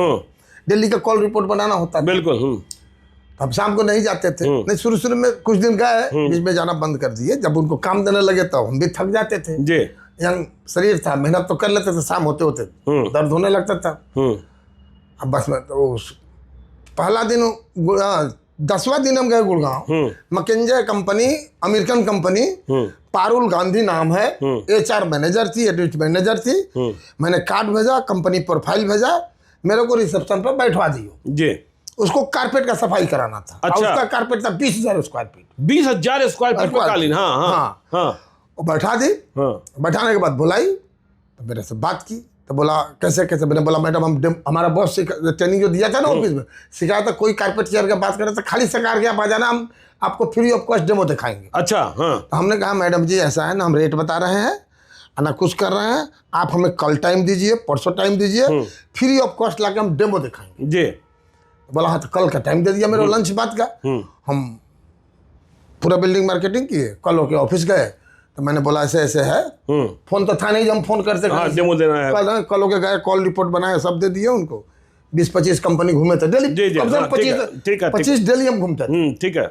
दिल्ली का कॉल रिपोर्ट बनाना होता है। बिल्कुल। अब शाम को नहीं जाते थे। नहीं, शुरू में कुछ दिन गए, बीच में जाना बंद कर दिए। जब उनको काम देने लगे तो हम भी थक जाते थे जी। यंग शरीर था, मेहनत तो कर लेते थे, शाम होते होते दर्द होने लगता था। अब बस में तो पहला दिन 10वां दिन हम गए Gurgaon. McKinsey company, American company, Parul Gandhi नाम है, HR मैनेजर थी, एडिट मैनेजर थी। मैंने कार्ड भेजा, कंपनी प्रोफाइल भेजा, मेरे को रिसेप्शन पर बैठवा दियो जी। उसको कारपेट का सफाई कराना था। अच्छा। उसका कारपेट था 20,000 स्क्वायर फीट। 20,000 स्क्वायर फीट का कालीन। वो बैठा दी। बैठाने के बाद बुलाई, तो मेरे से बात की, तो बोला कैसे कैसे। मैंने बोला मैडम हमारा बॉस ट्रेनिंग जो दिया था ना ऑफिस में, सिखाया था कोई कारपेट चेयर का बात करे तो खाली सरकार के आप आ जाना, हम आपको फ्री ऑफ कॉस्ट डेमो दिखाएंगे। अच्छा। तो हमने कहा मैडम जी ऐसा है ना, हम रेट बता रहे हैं ना कुछ कर रहे हैं, आप हमें कल टाइम दीजिए, परसों टाइम दीजिए, फ्री ऑफ कॉस्ट लाके हम डेमो दिखाएंगे जी। बोला हाँ, तो कल का टाइम दे दिया मेरे लंच बात का। हम पूरा बिल्डिंग मार्केटिंग किए, कल होके ऑफिस गए, तो मैंने बोला ऐसे ऐसे है। फोन तो था नहीं जब हम फोन करते, डेमो देना है। कल होके गए, कॉल रिपोर्ट बनाया, सब दे दिए उनको। 20-25 कंपनी घूमे थे डेली, 25 डेली हम घूमते थे। ठीक है।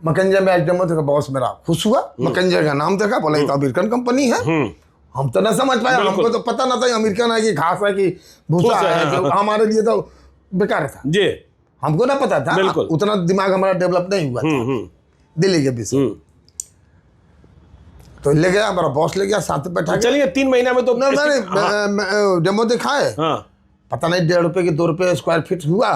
मैकेंजे में आज डेमो देखा, बॉस मेरा खुश हुआ, मैकेंजे का नाम देखा, बोला ये तो अमेरिकन कंपनी है। हम तो ना समझ पाए, हमको तो पता ना था अमेरिकन है कि घास है कि भूसा है, कि हमारे लिए तो बेकार था जी, हमको ना पता था, उतना दिमाग हमारा डेवलप नहीं हुआ था दिल्ली के विषय। तो ले गया, मेरा बॉस ले गया, साथ में बैठा। चलिए 3 महीना में तो मैंने डेमो दिखाए, पता नहीं 1.5 रुपए की 2 रुपए स्क्वायर फीट हुआ।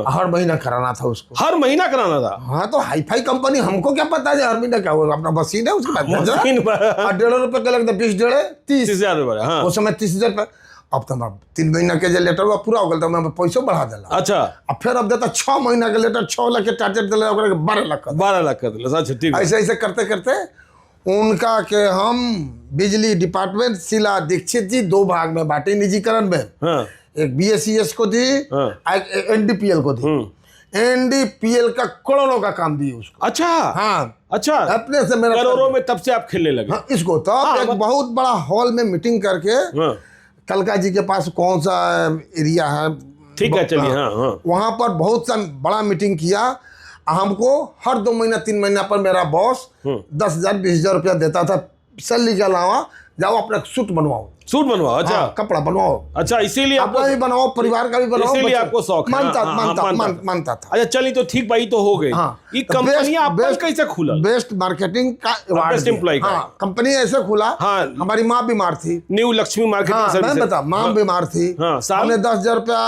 हर महीना कराना था उसको, हर महीना कराना था। हाँ तो हाई फाई कंपनी, हमको क्या पता है हर महीना क्या होगा, अपना मशीन है उसके बाद 1.5 रुपए का लगता, 20 डेढ़ 30,000 रुपए, उस समय 30,000 रुपए। अब तो 3 महीना के जो लेटर हुआ पूरा हो गया, तो मैं पैसा बढ़ा दिला। अच्छा, अब फिर अब देता 6 महीना के लेटर, 6 लाख के टारगेट दिला, 12 लाख का, 12 लाख का दिला। अच्छा ठीक है। ऐसे ऐसे करते करते उनका के हम बिजली डिपार्टमेंट शीला दीक्षित जी 2 भाग में बांटे निजीकरण में। एक BSES को दी, एक NDPL को दी। NDPL का करोड़ों का काम दिए उसको। अच्छा, हाँ अच्छा, अपने से मेरा करोड़ों में तब से आप खेलने लगे। हाँ, इसको तो एक बहुत बड़ा हॉल में मीटिंग करके, कलका जी के पास कौन सा एरिया है, ठीक है चलिए, वहां पर बहुत सा बड़ा मीटिंग किया। हमको हर 2 महीना 3 महीना पर मेरा बॉस 10,000 20,000 रुपया देता था सैलरी के अलावा, जाओ अपना सूट बनवाओ, सूट बनवाओ। अच्छा, कपड़ा बनवाओ। अच्छा, इसीलिए अपना भी बनवाओ, परिवार का भी बनवाओ, इसीलिए आपको शौक मानता था। अच्छा चलिए, तो ठीक भाई, तो हो गई ये कंपनी। आपका कैसे खुला? बेस्ट मार्केटिंग का बेस्ट एम्प्लॉय का कंपनी ऐसे खुला। हमारी माँ बीमार थी, न्यू लक्ष्मी मार्केटिंग सर्विस। मैं बता, माँ बीमार थी, हमने 10,000 रुपया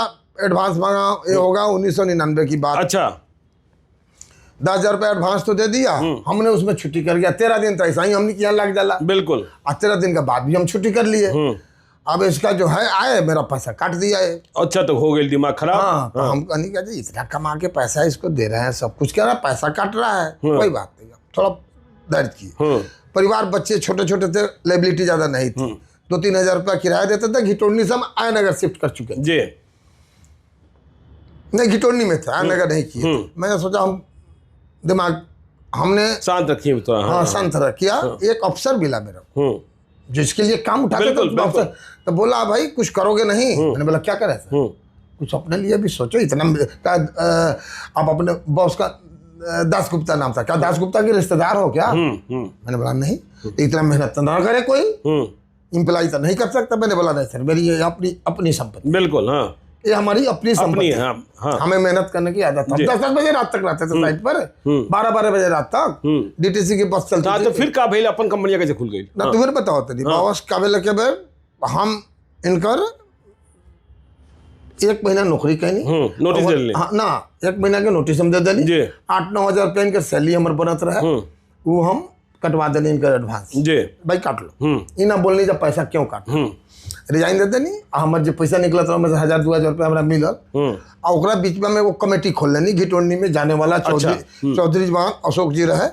एडवांस मांगा। ये होगा 1999 की बात। अच्छा, 10,000 रुपया एडवांस तो दे दिया, हमने उसमें छुट्टी कर गया। 13 दिन था, ऐसा ही हमने किया लग डाला। बिल्कुल। और 13 दिन के बाद भी हम छुट्टी कर लिए। अब इसका जो है आए, मेरा पैसा काट दिया है। अच्छा, तो हो गया दिमाग खराब। हाँ, तो हम कहने का जी इतना कमा के पैसा इसको दे रहे हैं, सब कुछ कह रहा है, पैसा काट रहा है, कोई बात नहीं। थोड़ा दर्द की, परिवार बच्चे छोटे छोटे थे, लाइबिलिटी ज्यादा नहीं थी। 2-3 हजार रुपया किराया देते थे। घिटोड़नी से हम आयनगर शिफ्ट कर चुके जी। नहीं, घिटोड़नी में थे, आयनगर नहीं किए। मैंने सोचा हम दिमाग हमने शांत रखिए तो। हाँ, शांत किया। एक अफसर मिला मेरा जिसके लिए काम उठाते थे, तो बोला भाई कुछ करोगे नहीं? मैंने बोला क्या करे, कुछ अपने लिए भी सोचो। इतना आप अपने बॉस का दास गुप्ता नाम था, क्या दास गुप्ता के रिश्तेदार हो क्या? मैंने बोला नहीं। तो इतना मेहनत तो ना करे कोई, एम्प्लॉय तो नहीं कर सकता। मैंने बोला नहीं सर, मेरी ये अपनी संपत्ति। बिल्कुल, हाँ, ये हमारी अपनी संपत्ति है। हमें मेहनत करने की आदत है। 10-10 बजे रात तक रहते थे साइट पर, 12-12 बजे रात तक DTC की बस चलती थी। तो फिर का भेल अपन कंपनियां कैसे खुल गई? ना तुम्हें बताओ तरी बाबा काबिल के बेर हम इनकर 1 महीना नौकरी कहनी, नोटिस दे हाँ ना, 1 महीना के नोटिस हम दे देनी। 8-9 हजार रुपया इनकर सैलरी हमारे बनत रहे, वो हम कटवा देनी इनका एडवांस जी, भाई काट लो। इना बोलनी जब पैसा क्यों काट, रिजाइन दे देनी। हमारे जो पैसा निकला था 1,000-2,000 रुपया हमारा मिलल। और ओकरा बीच में वो कमेटी खोल लेनी, घिटोड़नी में जाने वाला चौधरी जवान अशोक जी रहे,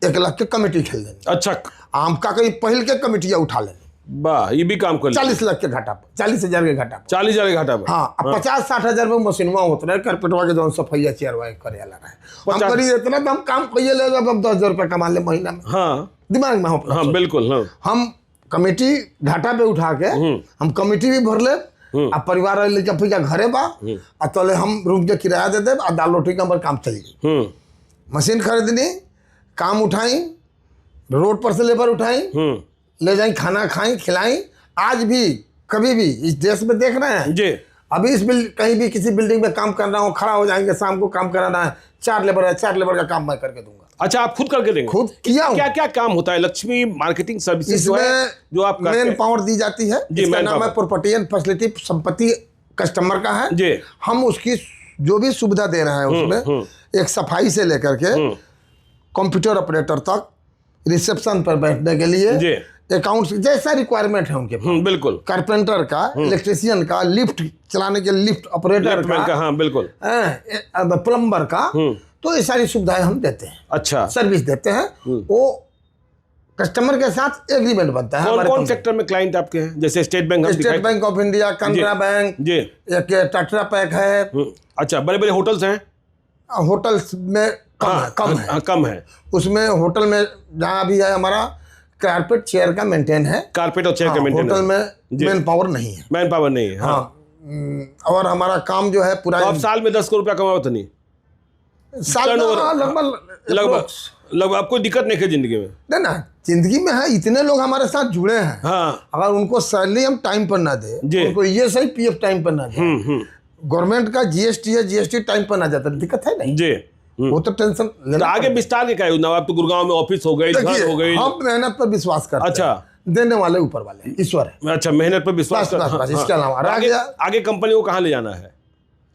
1 लाख के कमेटी खेल देनी। अच्छा, हम का कहीं पहल के कमेटियाँ उठा लेनी। वाह, ये भी काम कर 40 लाख के घाटा पर, 40,000 के घाटा पर, 40,000 के घाटा पर। हाँ, 50-60 हजार में मशीनवा होता रहे, कारपेटवा के जौन सफाइया चेयरवा करे वाला रहे। हम करी इतना तो हम काम कहिए ले, अब 10,000 रुपया कमा ले महीना में। हाँ, दिमाग में हाँ, बिल्कुल। हम कमेटी घाटा पे उठा के हम कमेटी भी भर ले, आ परिवार फिर घरे बा, आ तले हम रूम के किराया दे दे, आ दाल रोटी का काम चल गई। मशीन खरीदनी, काम उठाई, रोड पर से लेबर उठाई, ले जाई, खाना खाई, खिलाई। आज भी कभी भी इस देश में देख रहे हैं जी, अभी इस कहीं भी किसी बिल्डिंग में काम करना हो, खड़ा हो जाएंगे, शाम को काम कराना है, 4 लेबर है, 4 लेबर का काम मैं करके दूंगा। अच्छा, आप खुद करके देंगे? खुद किया। क्या क्या काम होता है लक्ष्मी मार्केटिंग सर्विसेज? इसमें जो आप मेन पावर दी जाती है, इसका नाम है प्रॉपर्टी एंड फैसिलिटी। संपत्ति कस्टमर का है जी, हम उसकी जो भी सुविधा दे रहे हैं उसमें एक सफाई से लेकर के कंप्यूटर ऑपरेटर तक, रिसेप्शन पर बैठने के लिए, अकाउंट्स जैसा रिक्वायरमेंट है उनके पास, बिल्कुल, कारपेंटर का, इलेक्ट्रिशियन का, लिफ्ट चलाने के लिफ्ट ऑपरेटर का, हाँ बिल्कुल, प्लम्बर का, तो ये सारी सुविधाएं हम देते हैं। अच्छा, सर्विस देते हैं। वो कस्टमर के साथ एग्रीमेंट बनता है। कौन सेक्टर में क्लाइंट आपके हैं? जैसे State Bank of India, Canara bank जी, एक टाटा पैक है। अच्छा, बड़े बड़े होटल्स हैं? होटल्स में कम है। उसमें होटल में जहाँ भी है हमारा कारपेट चेयर का मेंटेन है, कारपेट और चेयर का मेंटेन। होटल में मैन पावर नहीं है, मैन पावर नहीं है। हाँ, और हमारा काम जो है पूरा। तो आप साल में 10 करोड़ रुपया कमाओ तो नहीं? साल में turnover- हाँ, लगभग लगभग आपको दिक्कत नहीं है जिंदगी में? नहीं ना, जिंदगी में है, इतने लोग हमारे साथ जुड़े हैं। हाँ अगर उनको सैलरी हम टाइम पर ना दे, जी। उनको ये सही पीएफ टाइम पर ना दे, गवर्नमेंट का जीएसटी है, जीएसटी टाइम पर ना जाता, दिक्कत है नहीं। जी। वो तो टेंशन तो लेना आगे विस्तार के क्या योजना? आप तो गुड़गांव में ऑफिस हो गई, घर हो देखिए, गई। हम मेहनत पर विश्वास करते अच्छा। हैं, देने वाले ऊपर वाले ईश्वर है। अच्छा, मेहनत पर विश्वास बस, बस, बस, इसके अलावा रह आगे गया। आगे कंपनी को कहाँ ले जाना है?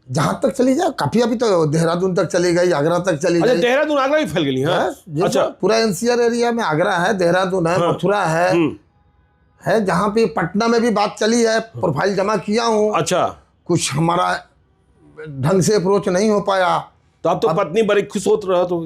जहां तक चली जाए, काफी अभी तो देहरादून तक चली गई, आगरा तक चली अच्छा, गई। देहरादून आगरा भी फैल गई? हाँ अच्छा, अच्छा। पूरा एनसीआर एरिया में आगरा है, देहरादून है, मथुरा है जहाँ पे पटना में भी बात चली है, प्रोफाइल जमा किया हूँ। अच्छा, कुछ हमारा ढंग से अप्रोच नहीं हो पाया। तो अब तो पत्नी बड़ी खुश होत रहा तो?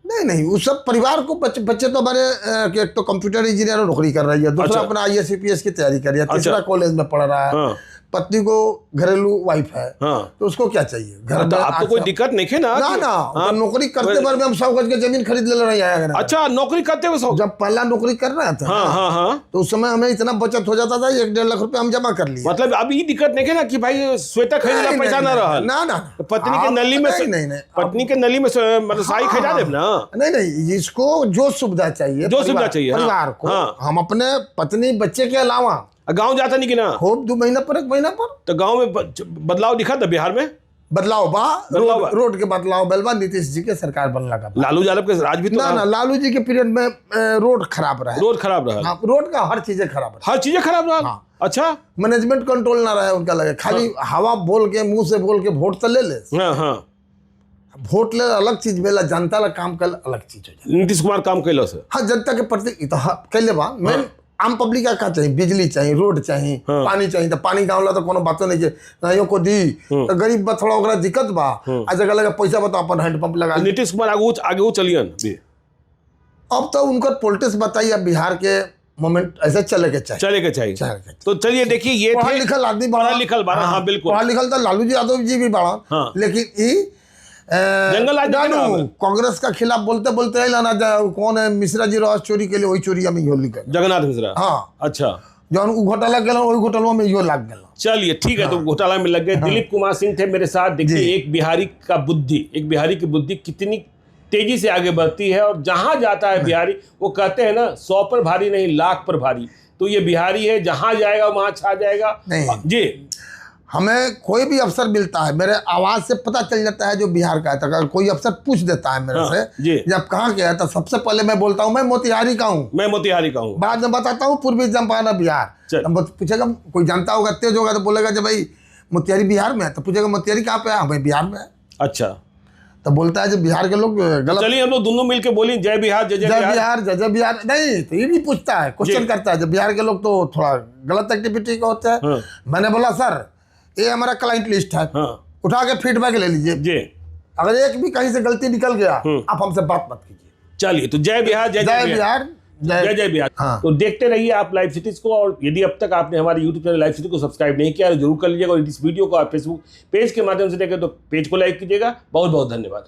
नहीं, उस सब परिवार को बच्चे तो हमारे एक तो कंप्यूटर इंजीनियर में नौकरी कर रही है, दूसरा अच्छा। अपना आईएएस यूपीएस की तैयारी कर रही है, तीसरा अच्छा। कॉलेज में पढ़ रहा है। हाँ पत्नी को घरेलू वाइफ है, हाँ। तो उसको क्या चाहिए घर तो में? आप तो कोई दिक्कत नहीं है ना? ना ना, हाँ। नौकरी करते बार में हम 100 गज की जमीन खरीद ले रहे हैं। अच्छा, नौकरी करते हुए सब? जब पहला नौकरी कर रहा था हाँ हाँ हाँ। तो उस समय हमें इतना बचत हो जाता था, 1-1.5 लाख रुपए हम जमा कर लिए। मतलब अब ये दिक्कत नहीं है ना कि भाई स्वेटर खरीदने का पैसा ना रहा? ना ना, तो पत्नी के नली में नहीं, पत्नी के नली में मतलब साई खरीदा दे ना? नहीं, इसको जो सुविधा चाहिए, जो सुविधा चाहिए, हाँ, परिवार को, हाँ। हम अपने पत्नी बच्चे के अलावा गांव जाता नहीं कि ना? खूब 2 महीना पर 1 महीना पर तो गांव में बदलाव दिखा था बिहार में? बदलाव बा, बदलाव बा। रोड के बदलाव बेलवा, नीतीश जी के सरकार बनने का बा। लालू यादव के राज भी तो ना, लालू जी के पीरियड में रोड खराब रहा है। रोड खराब रहा? हाँ, रोड का हर चीजें खराब रहा, हर चीजें खराब रहा। हाँ। अच्छा। मैनेजमेंट कंट्रोल ना रहा है उनका, लगे खाली हवा बोल के, मुंह से बोल के वोट तो ले ले। हाँ हाँ। वोट ले अलग चीज, बेला जनता ला काम कर अलग चीज हो जाए। नीतीश कुमार काम कैलो से? हाँ, जनता के प्रति तो कैले बा। मेन आम पब्लिक का चाहिए, बिजली चाहिए, रोड चाहिए, पानी चाहिए। तो पानी गाँव ला तो कोनो बातों नहीं है, नाइयों को दी तो गरीब बा, थोड़ा ओकरा दिक्कत बा, आ जगह लगा पैसा बता अपन हैंडपंप लगा। नीतीश कुमार आगे चलियन भी। अब तो उनका पॉलिटिक्स बताइए, अब बिहार के मोमेंट ऐसे चले के चाहिए, चले के चाहिए। चले के। तो चलिए देखिए, ये पढ़ा लिखल आदमी बड़ा, पढ़ा लिखल बड़ा, हाँ बिल्कुल। पढ़ा लिखल तो लालू जी यादव जी भी बड़ा, हाँ। लेकिन ये जंगल राज जानू, नहीं रहा। कांग्रेस का खिलाफ बोलते बोलते है लाना कौन है मिश्रा जी रहा चोरी के लिए, वही चोरी में यो लिख जगन्नाथ मिश्रा। हाँ, अच्छा, जौन उ घोटाला गया वही घोटाला में यो लाग गया। चलिए ठीक है। तो घोटाला में लग गए। दिलीप कुमार सिंह थे मेरे साथ। देखिए, एक बिहारी की बुद्धि कितनी तेजी से आगे बढ़ती है, और जहां जाता है बिहारी, वो कहते हैं ना 100 पर भारी नहीं, लाख पर भारी। तो ये बिहारी है, जहां जाएगा वहां छा जाएगा। नहीं। जी, हमें कोई भी अफसर मिलता है, मेरे आवाज से पता चल जाता है जो बिहार का है। तो अगर कोई अफसर पूछ देता है मेरे जी। से जब कहाँ के है, तो सबसे पहले मैं बोलता हूँ मैं मोतिहारी का हूँ, मैं मोतिहारी का हूँ। बाद में बताता हूँ पूर्वी चंपारण बिहार। चल। अब पूछेगा, कोई जानता होगा, तेज होगा तो बोलेगा जब भाई मोतिहारी बिहार में है, तो पूछेगा मोतिहारी कहाँ पे है, भाई बिहार में है। अच्छा, तो बोलता है जब बिहार के लोग गलत, चलिए हम लोग दोनों मिलके बोली जय बिहार, जय जय जय बिहार। बिहार, जय जय बिहार। नहीं, तो ये भी पूछता है, क्वेश्चन जी। करता है। जब बिहार के लोग तो थोड़ा गलत एक्टिविटी का होता है। हाँ। मैंने बोला सर ये हमारा क्लाइंट लिस्ट है, हाँ उठा के फीडबैक ले लीजिए, जी। अगर एक भी कहीं से गलती निकल गया आप हमसे बात मत कीजिए। चलिए, तो जय बिहार, जय जय बिहार, जय जय बिहार। हाँ। तो देखते रहिए आप लाइव सिटीज को, और यदि अब तक आपने हमारे यूट्यूब चैनल लाइव सिटी को सब्सक्राइब नहीं किया तो जरूर कर लीजिएगा, और इस वीडियो को आप फेसबुक पेज के माध्यम से देखें तो पेज को लाइक कीजिएगा। बहुत बहुत धन्यवाद।